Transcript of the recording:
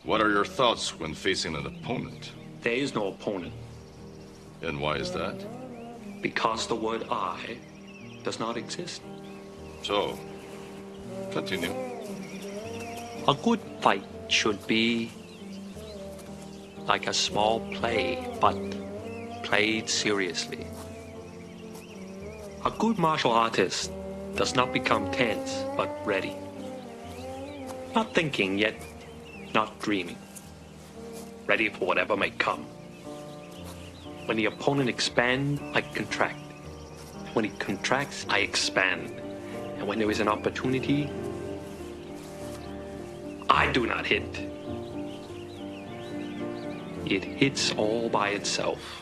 What are your thoughts when facing an opponent? There is no opponent. And why is that? Because the word I does not exist. So, continue. A good fight should be like a small play, but played seriously. A good martial artist does not become tense, but ready. Not thinking, yet not dreaming. Ready for whatever may come. When the opponent expands, I contract. When it contracts, I expand. And when there is an opportunity, I do not hit. It hits all by itself.